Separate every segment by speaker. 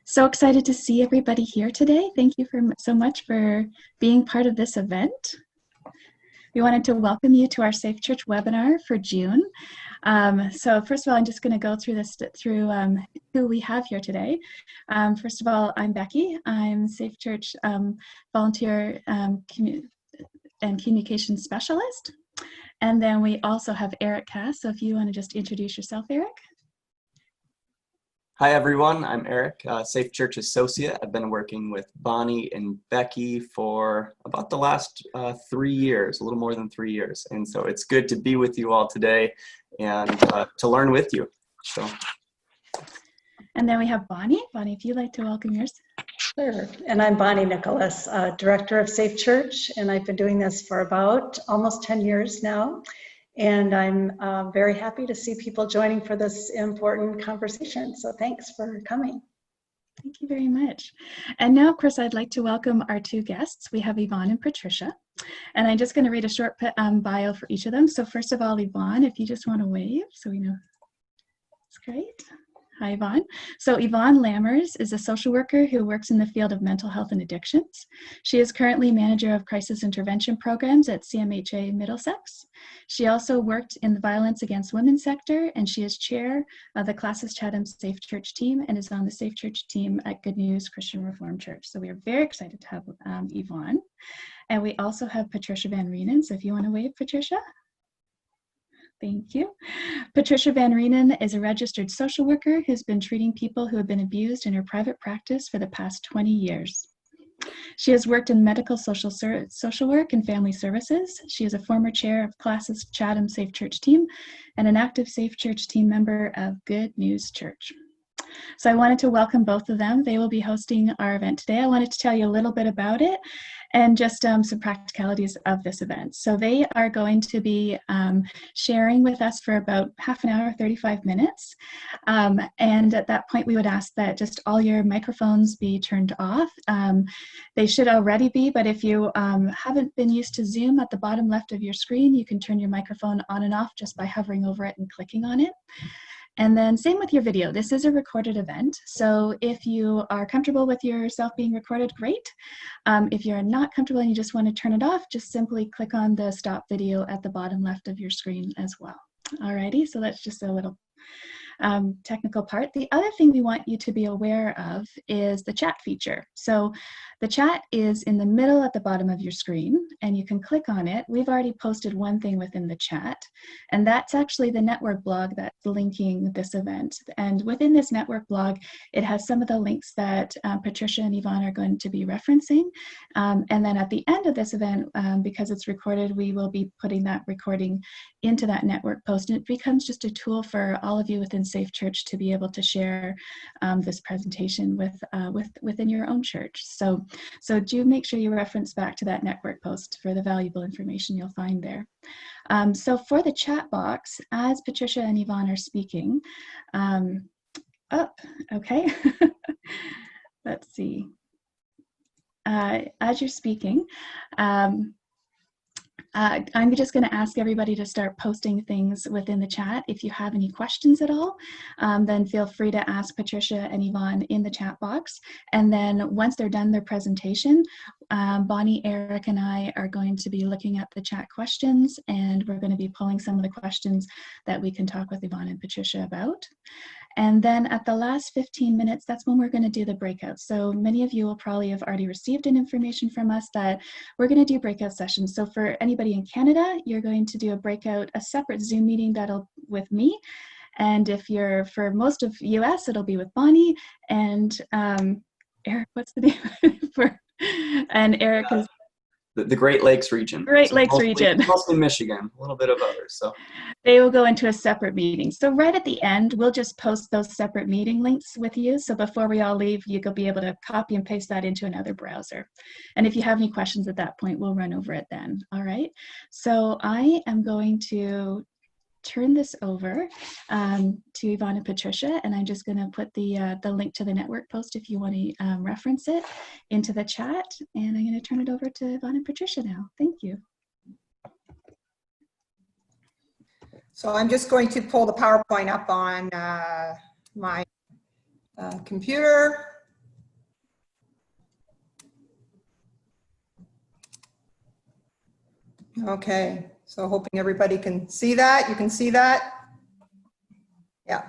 Speaker 1: So excited to see everybody here today. Thank you so much for being part of this event. We wanted to welcome you to our Safe Church webinar for June. So first of all, I'm just going to go through who we have here today. First of all, I'm Becky. I'm Safe Church volunteer and communications specialist. And then we also have Eric Cass. So if you want to just introduce yourself, Eric.
Speaker 2: Hi everyone, I'm Eric, Safe Church Associate. I've been working with Bonnie and Becky for about the last 3 years, a little more than 3 years. And so it's good to be with you all today and to learn with you.
Speaker 1: And then we have Bonnie. Bonnie, if you'd like to welcome yours.
Speaker 3: Sure, and I'm Bonnie Nicholas, Director of Safe Church, and I've been doing this for about almost 10 years now. And I'm very happy to see people joining for this important conversation. So thanks for coming.
Speaker 1: Thank you very much. And now, of course, I'd like to welcome our two guests. We have Yvonne and Patricia. And I'm just going to read a short bio for each of them. So first of all, Yvonne, if you just want to wave so we know. That's great. Hi, Yvonne. So Yvonne Lammers is a social worker who works in the field of mental health and addictions. She is currently manager of crisis intervention programs at CMHA Middlesex. She also worked in the violence against women sector, and she is chair of the Classis Chatham Safe Church team and is on the Safe Church team at Good News Christian Reformed Church. So we are very excited to have Yvonne. And we also have Patricia Van Reenen. So if you want to wave, Patricia. Thank you. Patricia Van Reenen is a registered social worker who's been treating people who have been abused in her private practice for the past 20 years. She has worked in medical social work and family services. She is a former chair of Classis Chatham Safe Church team and an active Safe Church team member of Good News Church. So I wanted to welcome both of them. They will be hosting our event today. I wanted to tell you a little bit about it and just some practicalities of this event. So they are going to be sharing with us for about half an hour, 35 minutes. And at that point, we would ask that just all your microphones be turned off. They should already be, but if you haven't been used to Zoom, at the bottom left of your screen, you can turn your microphone on and off just by hovering over it and clicking on it. And then same with your video. This is a recorded event. So if you are comfortable with yourself being recorded, great. If you're not comfortable and you just want to turn it off, just simply click on the stop video at the bottom left of your screen as well. Alrighty, so that's just a little technical part. The other thing we want you to be aware of is the chat feature. So the chat is in the middle at the bottom of your screen, and you can click on it. We've already posted one thing within the chat, and that's actually the network blog that's linking this event. And within this network blog, it has some of the links that Patricia and Yvonne are going to be referencing. And then at the end of this event, because it's recorded, we will be putting that recording into that network post, and it becomes just a tool for all of you within Safe Church to be able to share this presentation within your own church. So do make sure you reference back to that network post for the valuable information you'll find there. So for the chat box, as Patricia and Yvonne are speaking, okay, let's see. As you're speaking, I'm just going to ask everybody to start posting things within the chat. If you have any questions at all, then feel free to ask Patricia and Yvonne in the chat box. And then once they're done their presentation, Bonnie, Eric, and I are going to be looking at the chat questions, and we're going to be pulling some of the questions that we can talk with Yvonne and Patricia about. And then at the last 15 minutes, that's when we're going to do the breakout. So many of you will probably have already received an information from us that we're going to do breakout sessions. So for anybody in Canada, you're going to do a separate Zoom meeting with me. And if you're for most of US, it'll be with Bonnie. And Eric, what's the name for? And Eric is
Speaker 2: the Great Lakes region.
Speaker 1: Great Lakes region.
Speaker 2: Mostly Michigan, a little bit of others. So
Speaker 1: they will go into a separate meeting. So right at the end, we'll just post those separate meeting links with you. So before we all leave, you'll be able to copy and paste that into another browser. And if you have any questions at that point, we'll run over it then. All right. So I am going to turn this over to Yvonne and Patricia, and I'm just going to put the link to the network post if you want to reference it into the chat, and I'm going to turn it over to Yvonne and Patricia now. Thank you.
Speaker 4: So I'm just going to pull the PowerPoint up on my computer, Okay, so hoping everybody can see that. You can see that? Yeah.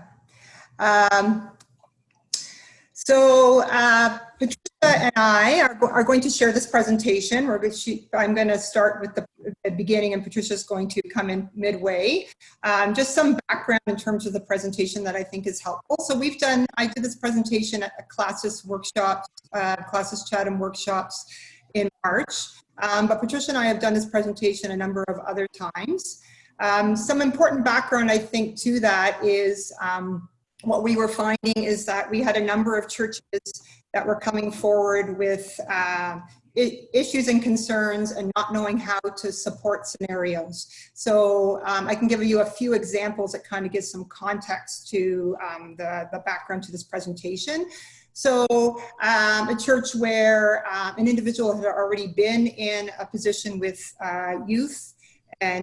Speaker 4: Patricia and I are going to share this presentation. I'm going to start with the beginning, and Patricia's going to come in midway. Just some background in terms of the presentation that I think is helpful. So I did this presentation at a Classis workshop, Classis Chatham workshops in March. But Patricia and I have done this presentation a number of other times. Some important background, I think, to that is what we were finding is that we had a number of churches that were coming forward with issues and concerns and not knowing how to support scenarios. So I can give you a few examples that kind of give some context to the background to this presentation. So a church where an individual had already been in a position with youth and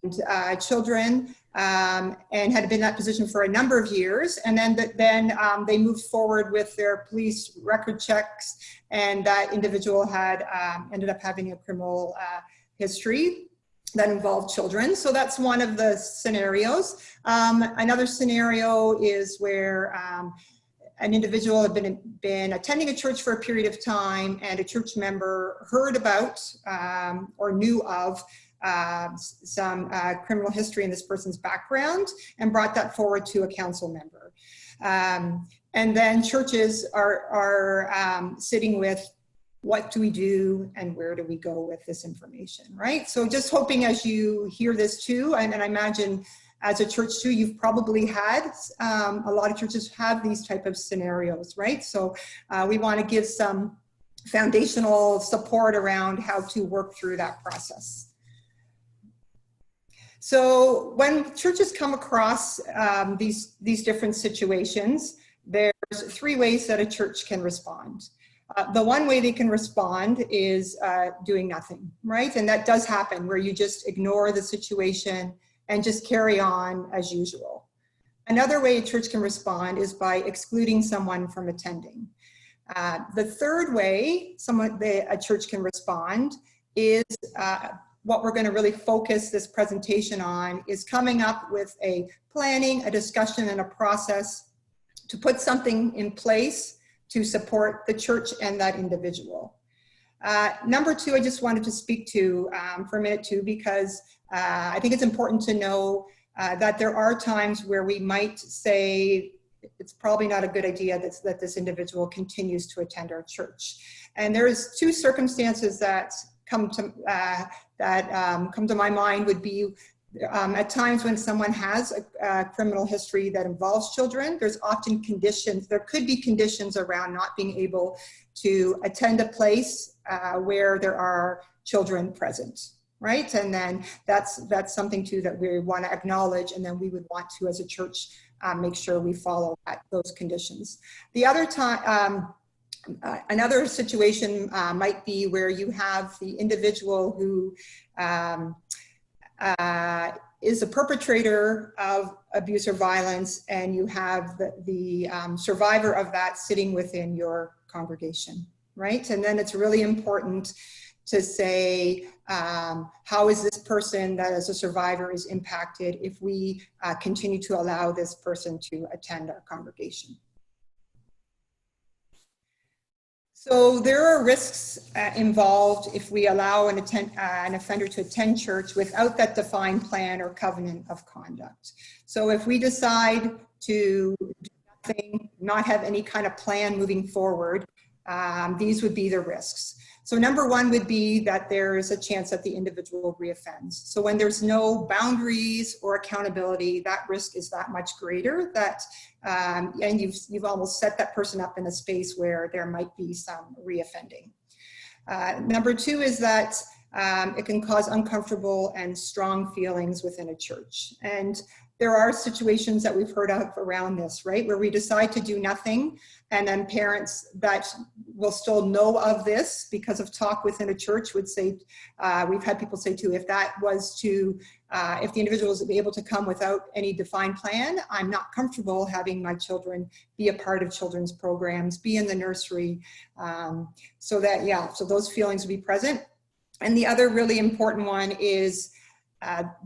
Speaker 4: children and had been in that position for a number of years, and then they moved forward with their police record checks, and that individual had ended up having a criminal history that involved children. So that's one of the scenarios. Another scenario is where an individual had been attending a church for a period of time, and a church member heard about or knew of some criminal history in this person's background and brought that forward to a council member. And then churches are sitting with, what do we do and where do we go with this information, right? So just hoping as you hear this too, and I imagine as a church too, you've probably had, a lot of churches have these type of scenarios, right? So we want to give some foundational support around how to work through that process. So when churches come across these different situations, there's three ways that a church can respond. The one way they can respond is doing nothing, right? And that does happen, where you just ignore the situation and just carry on as usual. Another way a church can respond is by excluding someone from attending. The third way a church can respond is what we're going to really focus this presentation on, is coming up with a planning, a discussion, and a process to put something in place to support the church and that individual. Number two, I just wanted to speak to for a minute too, because I think it's important to know that there are times where we might say it's probably not a good idea that this individual continues to attend our church. And there's two circumstances that come to my mind would be at times when someone has a criminal history that involves children, there's often conditions, there could be conditions around not being able to attend a place where there are children present, right? And then that's something too that we want to acknowledge, and then we would want to, as a church, make sure we follow those conditions. The other time, another situation might be where you have the individual who is a perpetrator of abuse or violence, and you have the survivor of that sitting within your congregation, right? And then it's really important to say, how is this person that as a survivor is impacted if we continue to allow this person to attend our congregation? So there are risks involved if we allow an offender to attend church without that defined plan or covenant of conduct. So if we decide to do nothing, not have any kind of plan moving forward, these would be the risks. So number one would be that there is a chance that the individual reoffends. So when there's no boundaries or accountability, that risk is that much greater, that and you've almost set that person up in a space where there might be some reoffending. Number two is that it can cause uncomfortable and strong feelings within a church. And there are situations that we've heard of around this, right? Where we decide to do nothing, and then parents that will still know of this because of talk within a church would say, we've had people say too, if that was to, if the individual is able to come without any defined plan, I'm not comfortable having my children be a part of children's programs, be in the nursery. So those feelings would be present. And the other really important one is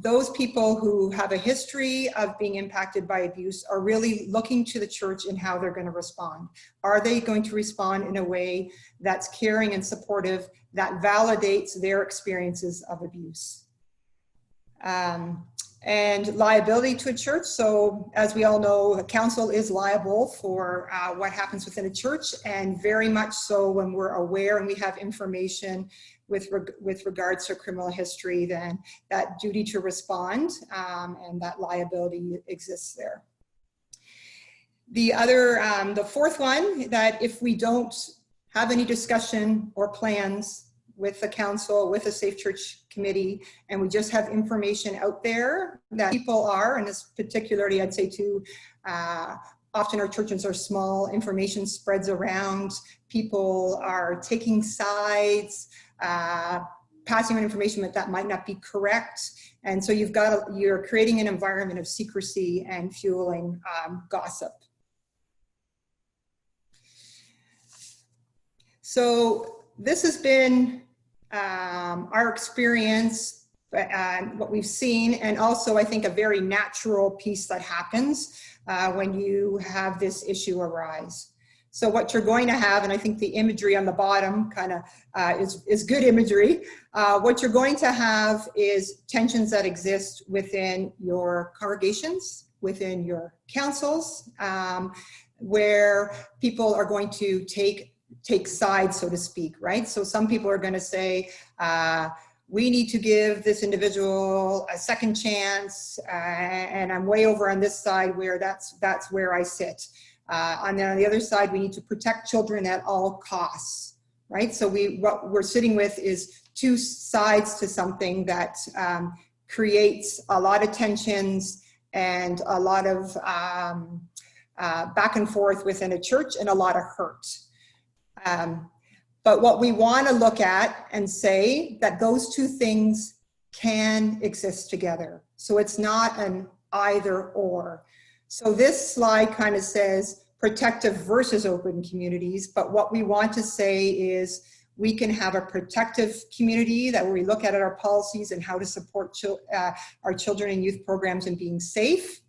Speaker 4: those people who have a history of being impacted by abuse are really looking to the church in how they're going to respond. Are they going to respond in a way that's caring and supportive, that validates their experiences of abuse? And liability to a church. So as we all know, a council is liable for what happens within a church, and very much so when we're aware and we have information with regards to criminal history, then that duty to respond and that liability exists there. The fourth one, that if we don't have any discussion or plans with the council, with the Safe Church Committee, and we just have information out there that people are, and this particularly I'd say too, often our churches are small, information spreads around, people are taking sides, passing on information that might not be correct, and so you're creating an environment of secrecy and fueling gossip. So this has been our experience, what we've seen, and also I think a very natural piece that happens when you have this issue arise. So what you're going to have, and I think the imagery on the bottom kind of is good imagery, what you're going to have is tensions that exist within your congregations, within your councils, where people are going to take sides, so to speak, right? So some people are going to say, we need to give this individual a second chance, and I'm way over on this side where that's where I sit. And then on the other side, we need to protect children at all costs, right? So what we're sitting with is two sides to something that creates a lot of tensions and a lot of back and forth within a church and a lot of hurt. But what we want to look at and say that those two things can exist together. So it's not an either or. So this slide kind of says protective versus open communities, but what we want to say is we can have a protective community that where we look at our policies and how to support our children and youth programs and being safe.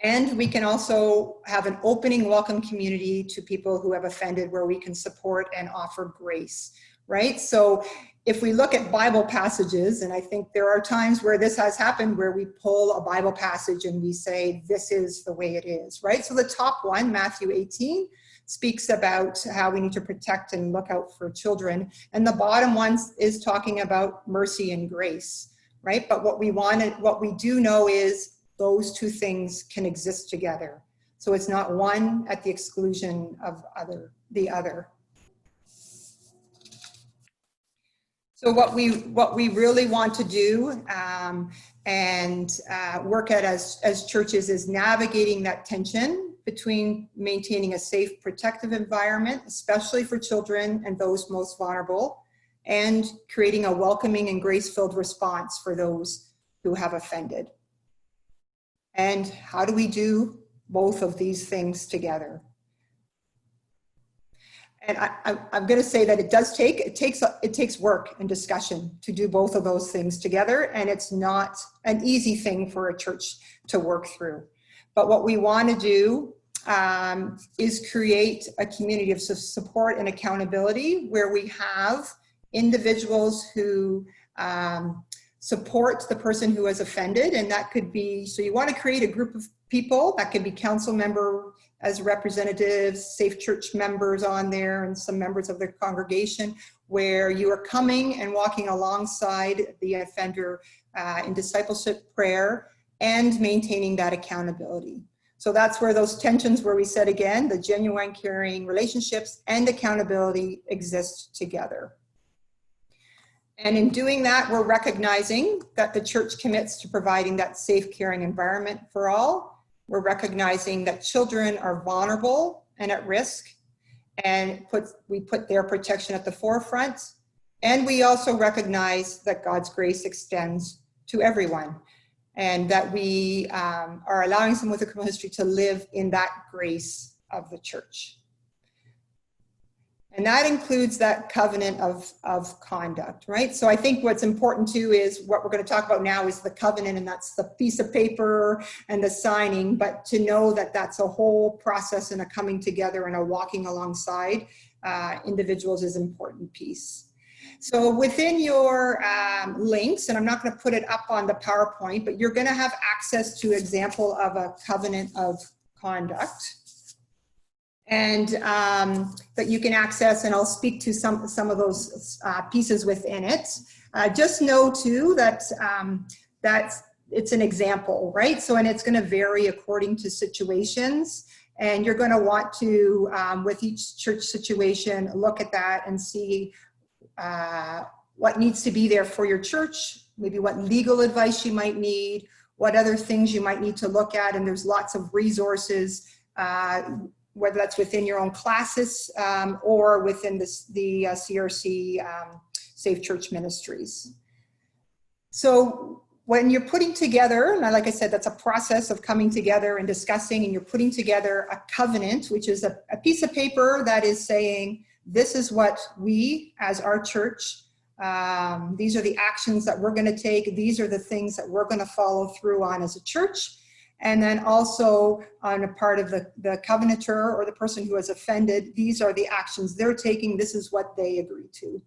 Speaker 4: And we can also have an opening, welcome community to people who have offended where we can support and offer grace, right? So if we look at Bible passages, and I think there are times where this has happened where we pull a Bible passage and we say, this is the way it is, right? So the top one, Matthew 18, speaks about how we need to protect and look out for children. And the bottom one is talking about mercy and grace, right? But what we do know is those two things can exist together. So it's not one at the exclusion of the other. So what we really want to do and work at as churches is navigating that tension between maintaining a safe, protective environment, especially for children and those most vulnerable, and creating a welcoming and grace-filled response for those who have offended. And how do we do both of these things together? And I'm going to say that it takes work and discussion to do both of those things together, and it's not an easy thing for a church to work through. But what we want to do is create a community of support and accountability where we have individuals who support the person who has offended, and that could be, so you want to create a group of people, that could be council member as representatives, Safe Church members on there, and some members of their congregation, where you are coming and walking alongside the offender in discipleship prayer and maintaining that accountability. So that's where those tensions, where we said again, the genuine caring relationships and accountability exist together. And in doing that, we're recognizing that the church commits to providing that safe, caring environment for all. We're recognizing that children are vulnerable and at risk, and we put their protection at the forefront. And we also recognize that God's grace extends to everyone, and that we are allowing someone with a criminal history to live in that grace of the church. And that includes that covenant of conduct, right? So I think what's important too is what we're going to talk about now is the covenant, and that's the piece of paper and the signing, but to know that that's a whole process and a coming together and a walking alongside individuals is an important piece. So within your links, and I'm not going to put it up on the PowerPoint, but you're going to have access to example of a covenant of conduct. And that you can access, and I'll speak to some of those pieces within it. Just know too that that's it's an example, right? So, and it's going to vary according to situations, and you're going to want to, with each church situation, look at that and see what needs to be there for your church, maybe what legal advice you might need, what other things you might need to look at, and there's lots of resources. Whether that's within your own classes or within the CRC Safe Church Ministries. So when you're putting together, and like I said, that's a process of coming together and discussing, and you're putting together a covenant, which is a piece of paper that is saying, this is what we as our church, these are the actions that we're going to take, these are the things that we're going to follow through on as a church. And then also on a part of the covenanter or the person who has offended, these are the actions they're taking, this is what they agree to.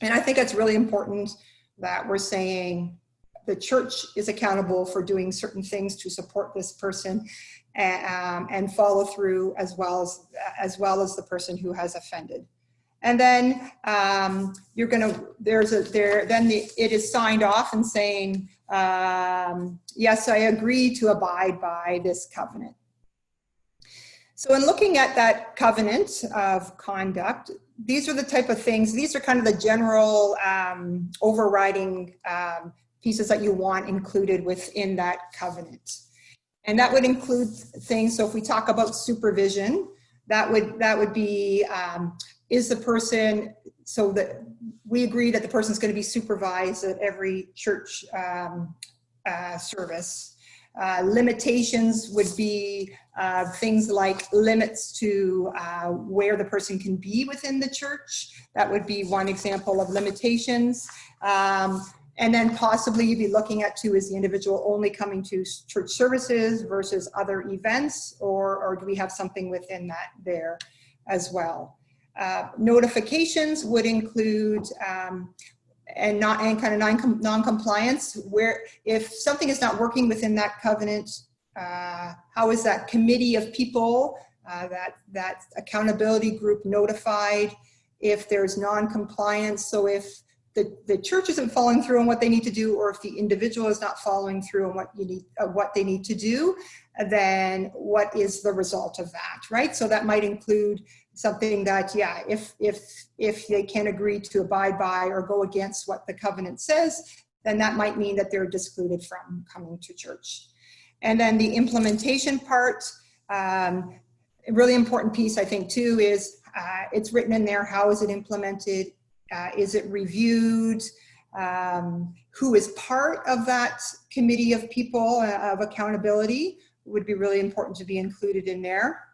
Speaker 4: And I think it's really important that we're saying the church is accountable for doing certain things to support this person and follow through as well as the person who has offended. And then you're gonna, it is signed off and saying, yes, I agree to abide by this covenant. So in looking at that covenant of conduct, these are the type of things, these are kind of the general overriding pieces that you want included within that covenant. And that would include things, so if we talk about supervision, that would be, is the person, so that we agree that the person is going to be supervised at every church service. Limitations would be things like limits to where the person can be within the church. That would be one example of limitations. And then possibly you'd be looking at too, is the individual only coming to church services versus other events, or do we have something within that there as well? Notifications would include and kind of non-compliance, where if something is not working within that covenant, how is that committee of people, that accountability group notified if there's non-compliance? So if the church isn't following through on what they need to do, or if the individual is not following through on what they need to do, then what is the result of that, right? So that might include something that, yeah, if they can't agree to abide by or go against what the covenant says, then that might mean that they're excluded from coming to church. And then the implementation part, a really important piece, I think, too, is it's written in there, how is it implemented? Is it reviewed? Who is part of that committee of people of accountability would be really important to be included in there.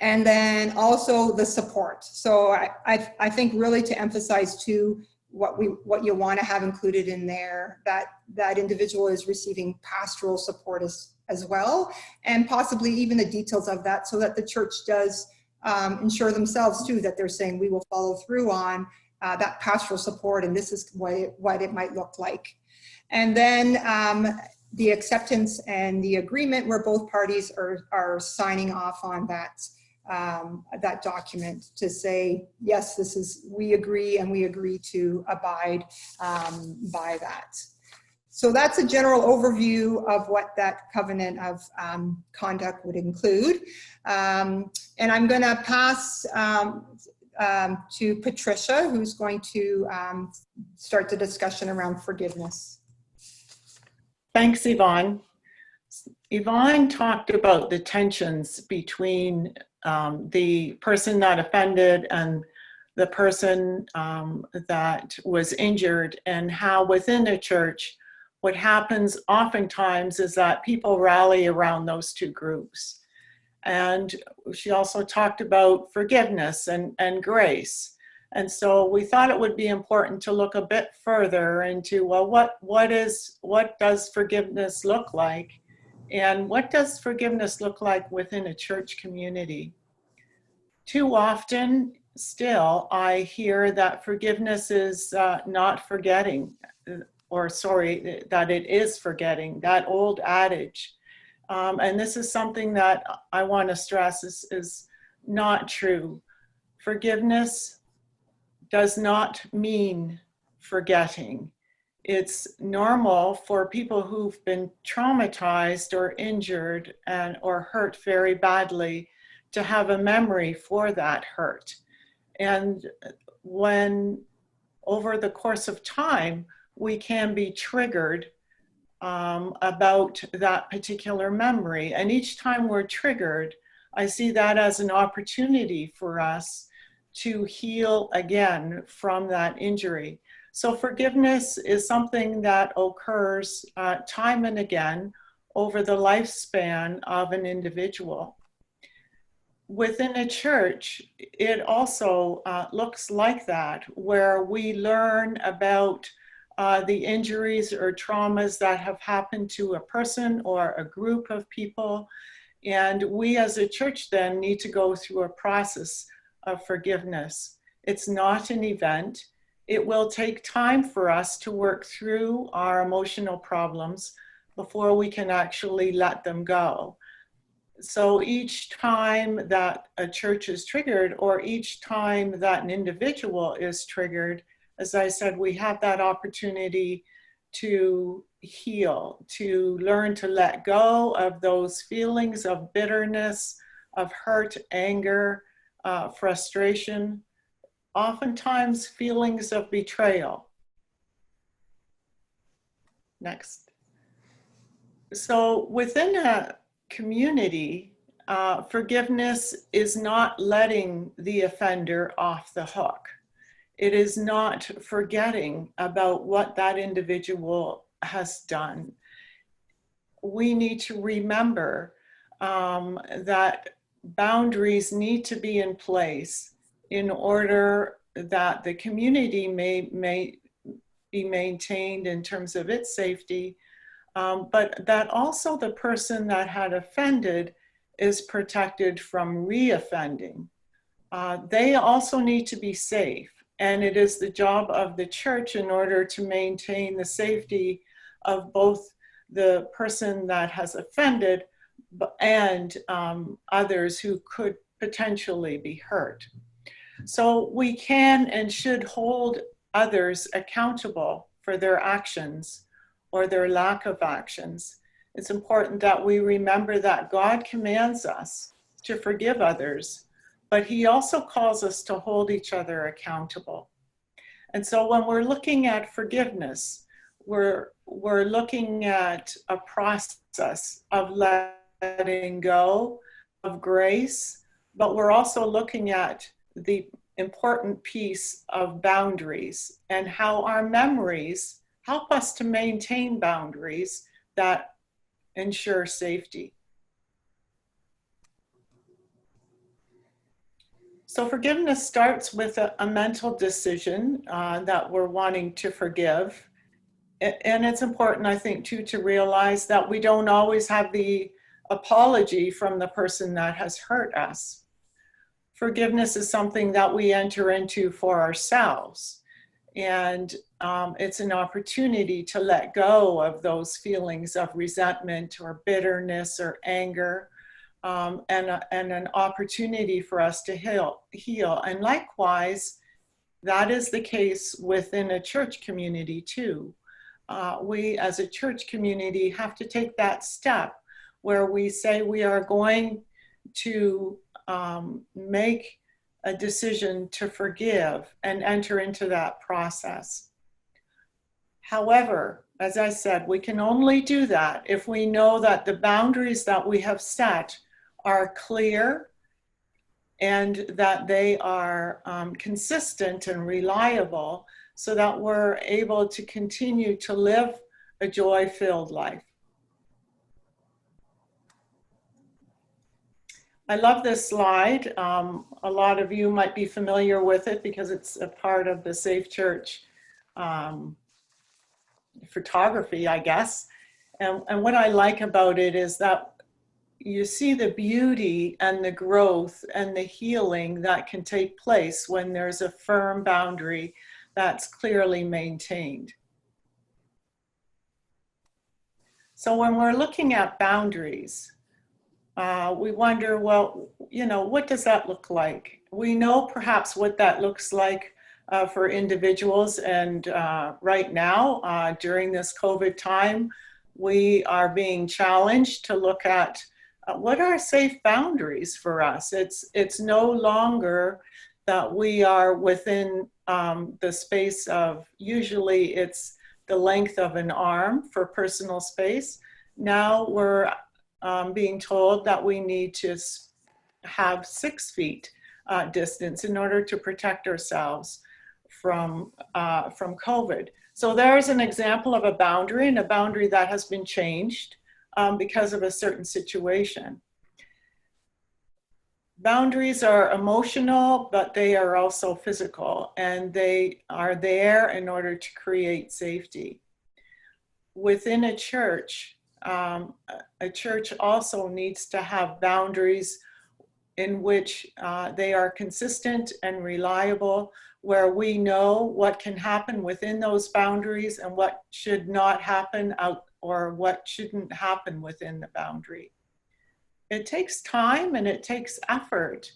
Speaker 4: And then also the support. So I think really to emphasize too, what you want to have included in there, that individual is receiving pastoral support as well, and possibly even the details of that, so that the church does ensure themselves too that they're saying we will follow through on that pastoral support, and this is what it might look like. And then the acceptance and the agreement, where both parties are signing off on that document to say, yes, this is, we agree, and we agree to abide by that. So that's a general overview of what that covenant of conduct would include. And I'm going to pass to Patricia, who's going to start the discussion around forgiveness.
Speaker 5: Thanks, Yvonne. Yvonne talked about the tensions between the person that offended and the person that was injured, and how within the church, what happens oftentimes is that people rally around those two groups. And she also talked about forgiveness and grace. And so we thought it would be important to look a bit further into, well, what does forgiveness look like? And what does forgiveness look like within a church community? Too often, still, I hear that forgiveness is not forgetting, that it is forgetting, that old adage. And this is something that I want to stress is not true. Forgiveness does not mean forgetting. It's normal for people who've been traumatized or injured or hurt very badly to have a memory for that hurt. And when over the course of time, we can be triggered about that particular memory. And each time we're triggered, I see that as an opportunity for us to heal again from that injury. So forgiveness is something that occurs time and again over the lifespan of an individual. Within a church, it also looks like that, where we learn about the injuries or traumas that have happened to a person or a group of people. And we as a church then need to go through a process of forgiveness. It's not an event. It will take time for us to work through our emotional problems before we can actually let them go. So each time that a church is triggered, or each time that an individual is triggered, as I said, we have that opportunity to heal, to learn to let go of those feelings of bitterness, of hurt, anger, frustration, oftentimes feelings of betrayal. Next. So within a community, forgiveness is not letting the offender off the hook. It is not forgetting about what that individual has done. We need to remember that boundaries need to be in place in order that the community may be maintained in terms of its safety, but that also the person that had offended is protected from re-offending. They also need to be safe, and it is the job of the church in order to maintain the safety of both the person that has offended and others who could potentially be hurt. So we can and should hold others accountable for their actions or their lack of actions. It's important that we remember that God commands us to forgive others, but He also calls us to hold each other accountable. And so when we're looking at forgiveness, we're looking at a process of letting go, of grace, but we're also looking at the important piece of boundaries and how our memories help us to maintain boundaries that ensure safety. So forgiveness starts with a mental decision that we're wanting to forgive. And it's important, I think, too, to realize that we don't always have the apology from the person that has hurt us. Forgiveness is something that we enter into for ourselves. And it's an opportunity to let go of those feelings of resentment or bitterness or anger, and an opportunity for us to heal. And likewise, that is the case within a church community too. We as a church community have to take that step where we say we are going to make a decision to forgive and enter into that process. However, as I said, we can only do that if we know that the boundaries that we have set are clear and that they are consistent and reliable, so that we're able to continue to live a joy-filled life. I love this slide. A lot of you might be familiar with it because it's a part of the Safe Church photography, I guess. And what I like about it is that you see the beauty and the growth and the healing that can take place when there's a firm boundary that's clearly maintained. So when we're looking at boundaries, we wonder, well, you know, what does that look like? We know perhaps what that looks like for individuals, and right now, during this COVID time, we are being challenged to look at what are safe boundaries for us. It's no longer that we are within the space of, usually it's the length of an arm for personal space. Now we're being told that we need to have 6 feet distance in order to protect ourselves from COVID. So there's an example of a boundary, and a boundary that has been changed because of a certain situation. Boundaries are emotional, but they are also physical, and they are there in order to create safety. Within a church also needs to have boundaries in which they are consistent and reliable, where we know what can happen within those boundaries and what should not happen out, or what shouldn't happen within the boundary. It takes time and it takes effort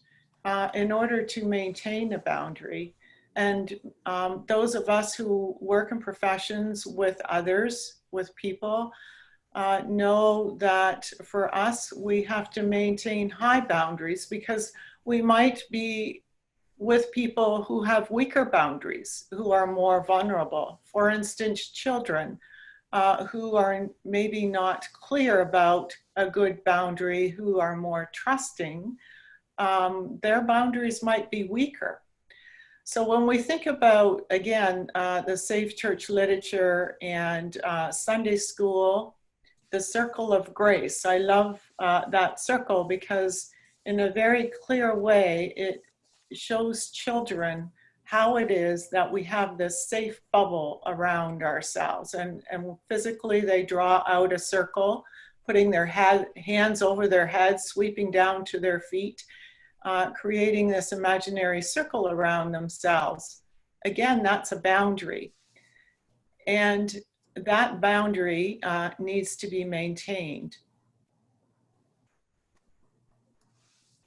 Speaker 5: in order to maintain a boundary. And those of us who work in professions with others, with people, know that for us, we have to maintain high boundaries because we might be with people who have weaker boundaries, who are more vulnerable. For instance, children who are maybe not clear about a good boundary, who are more trusting, their boundaries might be weaker. So when we think about, again, the Safe Church literature and Sunday school, the circle of grace, I love that circle because in a very clear way, it shows children how it is that we have this safe bubble around ourselves. And physically they draw out a circle, putting their hands over their heads, sweeping down to their feet, creating this imaginary circle around themselves. Again, that's a boundary. And that boundary needs to be maintained.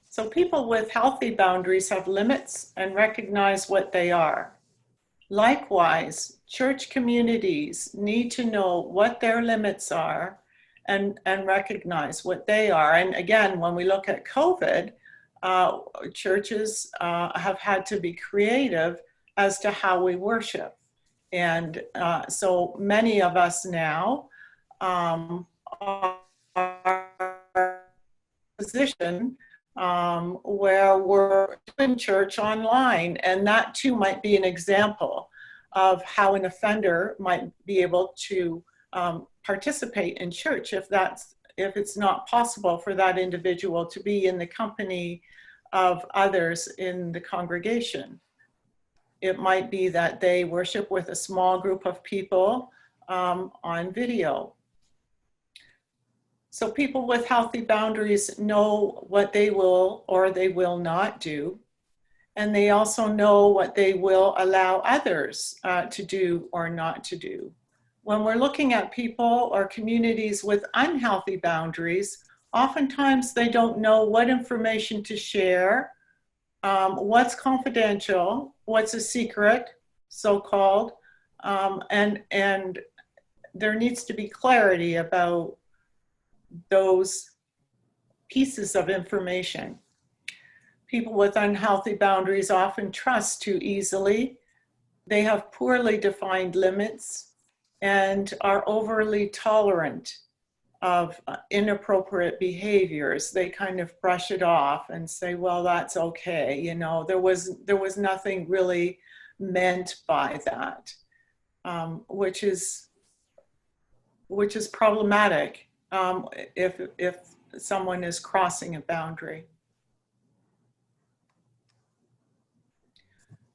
Speaker 5: So people with healthy boundaries have limits and recognize what they are. Likewise, church communities need to know what their limits are and recognize what they are. And again, when we look at COVID, churches have had to be creative as to how we worship. And so many of us now are in a position where we're doing church online, and that too might be an example of how an offender might be able to participate in church if it's not possible for that individual to be in the company of others in the congregation. It might be that they worship with a small group of people on video. So people with healthy boundaries know what they will or they will not do. And they also know what they will allow others to do or not to do. When we're looking at people or communities with unhealthy boundaries, oftentimes they don't know what information to share, what's confidential, what's a secret, so-called, and there needs to be clarity about those pieces of information. People with unhealthy boundaries often trust too easily. They have poorly defined limits and are overly tolerant of inappropriate behaviors. They kind of brush it off and say, well, that's okay. You know, there was nothing really meant by that, which is problematic if someone is crossing a boundary.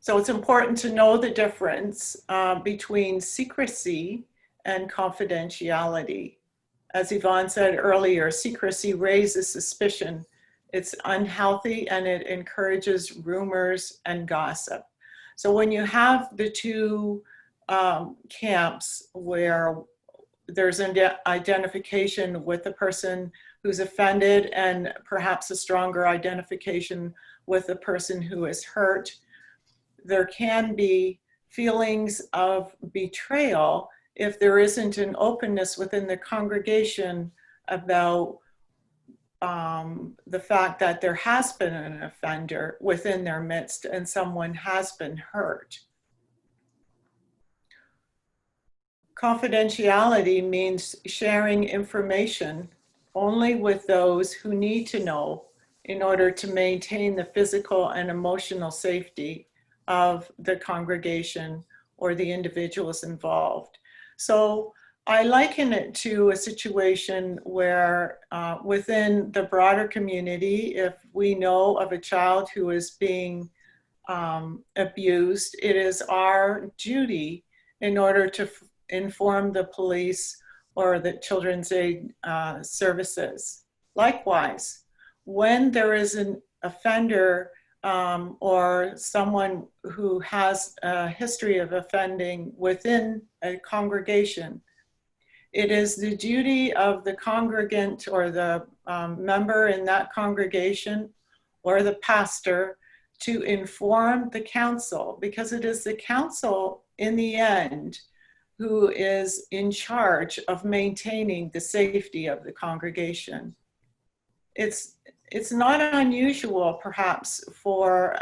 Speaker 5: So it's important to know the difference between secrecy and confidentiality. As Yvonne said earlier, secrecy raises suspicion. It's unhealthy and it encourages rumors and gossip. So when you have the two camps where there's an identification with the person who's offended and perhaps a stronger identification with the person who is hurt, there can be feelings of betrayal if there isn't an openness within the congregation about the fact that there has been an offender within their midst and someone has been hurt. Confidentiality means sharing information only with those who need to know in order to maintain the physical and emotional safety of the congregation or the individuals involved. So I liken it to a situation where within the broader community, if we know of a child who is being abused, it is our duty in order to inform the police or the children's aid services. Likewise, when there is an offender or someone who has a history of offending within a congregation, it is the duty of the congregant or the member in that congregation or the pastor to inform the council, because it is the council in the end who is in charge of maintaining the safety of the congregation. It's not unusual, perhaps, for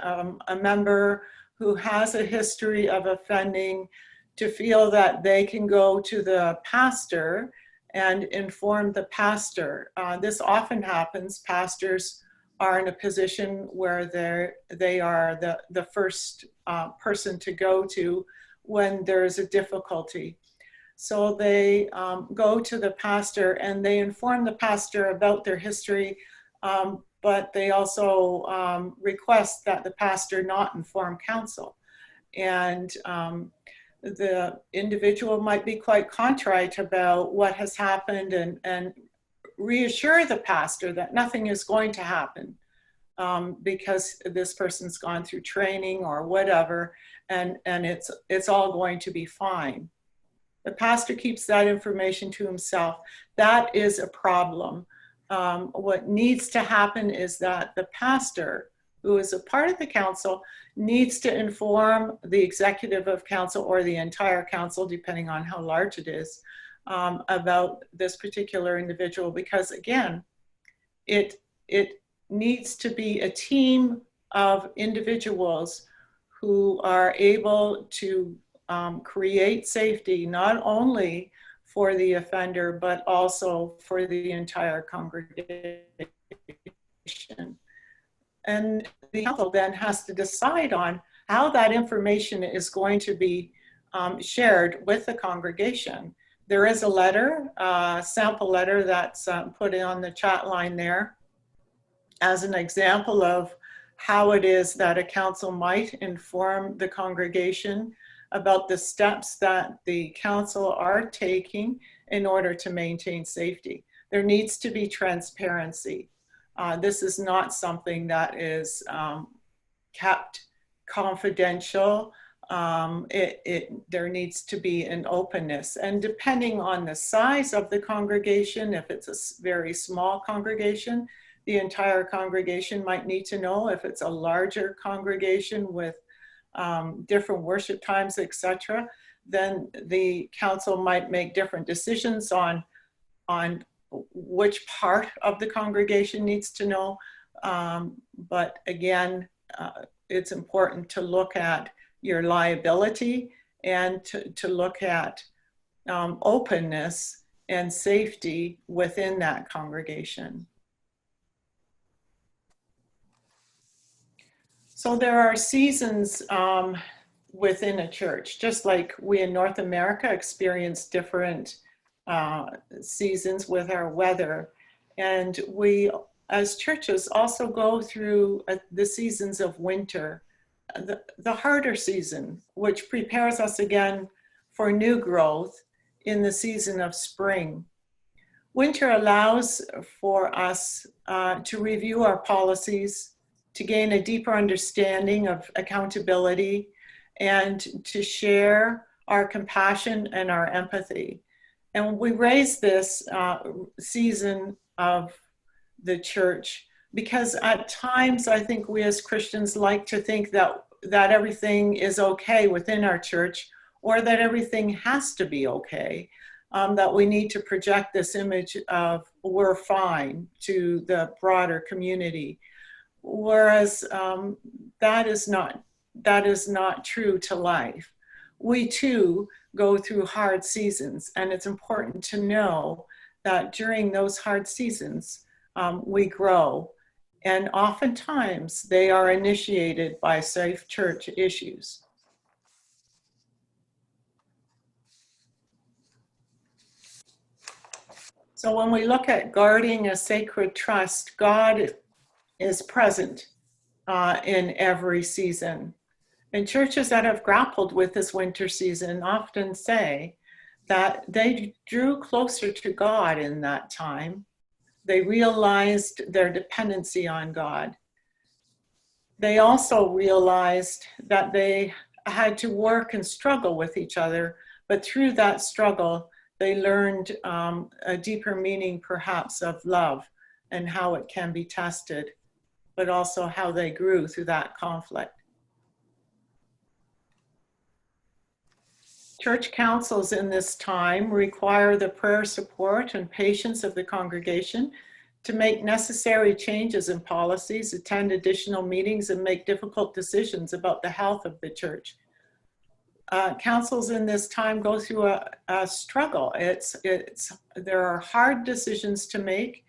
Speaker 5: a member who has a history of offending to feel that they can go to the pastor and inform the pastor. This often happens. Pastors are in a position where they are the first person to go to when there's a difficulty. So they go to the pastor and they inform the pastor about their history, but they also request that the pastor not inform council. And the individual might be quite contrite about what has happened and reassure the pastor that nothing is going to happen because this person's gone through training or whatever, and it's all going to be fine. The pastor keeps that information to himself. That is a problem. What needs to happen is that the pastor, who is a part of the council, needs to inform the executive of council or the entire council, depending on how large it is, about this particular individual, because again, it needs to be a team of individuals who are able to create safety, not only for the offender, but also for the entire congregation. And the council then has to decide on how that information is going to be shared with the congregation. There is a letter, sample letter that's put on the chat line there as an example of how it is that a council might inform the congregation about the steps that the council are taking in order to maintain safety. There needs to be transparency. This is not something that is kept confidential. There needs to be an openness. And depending on the size of the congregation, if it's a very small congregation, the entire congregation might need to know. If it's a larger congregation with different worship times, etc., then the council might make different decisions on which part of the congregation needs to know. But again, it's important to look at your liability and to look at openness and safety within that congregation. So there are seasons within a church, just like we in North America experience different seasons with our weather. And we, as churches, also go through the seasons of winter the harder season, which prepares us again for new growth in the season of spring. Winter allows for us to review our policies, to gain a deeper understanding of accountability, and to share our compassion and our empathy. And we raise this season of the church because at times I think we as Christians like to think that everything is okay within our church, or that everything has to be okay, that we need to project this image of we're fine to the broader community. Whereas that is not true to life. We too go through hard seasons, and it's important to know that during those hard seasons, we grow. And oftentimes they are initiated by Safe Church issues. So when we look at guarding a sacred trust, God is present in every season. And churches that have grappled with this winter season often say that they drew closer to God in that time. They realized their dependency on God. They also realized that they had to work and struggle with each other, but through that struggle, they learned a deeper meaning perhaps of love and how it can be tested, but also how they grew through that conflict. Church councils in this time require the prayer support and patience of the congregation to make necessary changes in policies, attend additional meetings, and make difficult decisions about the health of the church. Councils in this time go through a struggle. There are hard decisions to make,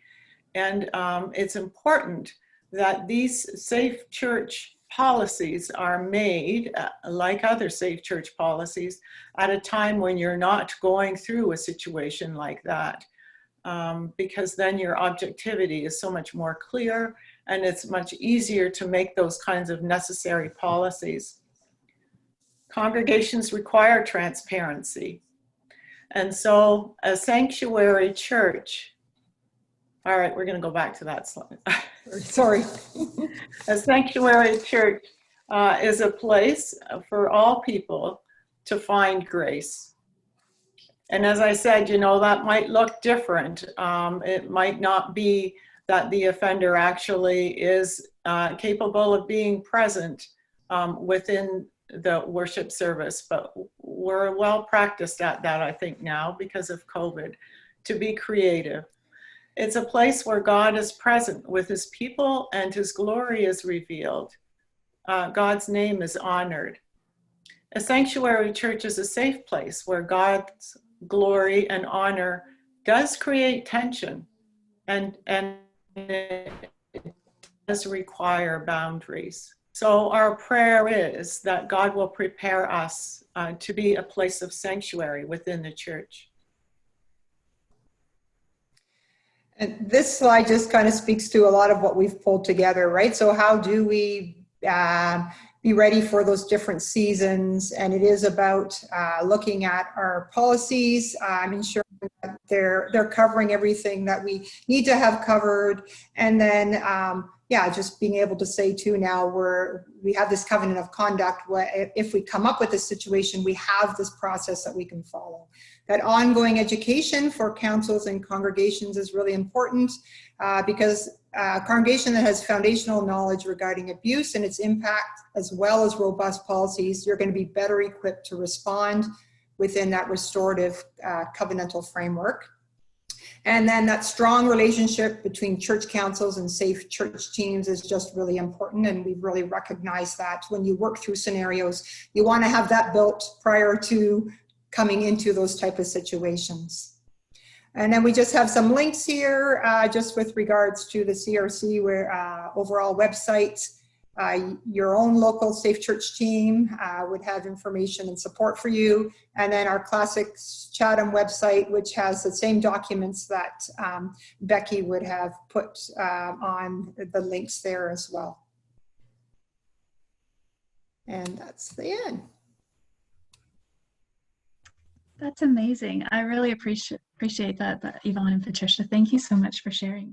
Speaker 5: and it's important that these Safe Church policies are made, like other Safe Church policies, at a time when you're not going through a situation like that, because then your objectivity is so much more clear, and it's much easier to make those kinds of necessary policies. Congregations require transparency. And so a sanctuary church, all right, we're going to go back to that slide.
Speaker 4: Sorry.
Speaker 5: A sanctuary church is a place for all people to find grace. And as I said, you know, that might look different. It might not be that the offender actually is capable of being present within the worship service, but we're well practiced at that, I think, now because of COVID, to be creative. It's a place where God is present with his people and his glory is revealed. God's name is honored. A sanctuary church is a safe place where God's glory and honor does create tension, and it does require boundaries. So our prayer is that God will prepare us to be a place of sanctuary within the church.
Speaker 4: And this slide just kind of speaks to a lot of what we've pulled together, right? So how do we be ready for those different seasons? And it is about looking at our policies, ensuring that they're covering everything that we need to have covered. And then, just being able to say too, now we have this covenant of conduct. If we come up with this situation, we have this process that we can follow. That ongoing education for councils and congregations is really important because a congregation that has foundational knowledge regarding abuse and its impact, as well as robust policies, you're going to be better equipped to respond within that restorative covenantal framework. And then that strong relationship between church councils and Safe Church teams is just really important. And we've really recognized that when you work through scenarios, you want to have that built prior to coming into those type of situations. And then we just have some links here just with regards to the CRC where overall website. Your own local Safe Church team would have information and support for you. And then our Classis Chatham website, which has the same documents that Becky would have put on the links there as well. And that's the end.
Speaker 1: That's amazing. I really appreciate that, Yvonne and Patricia. Thank you so much for sharing.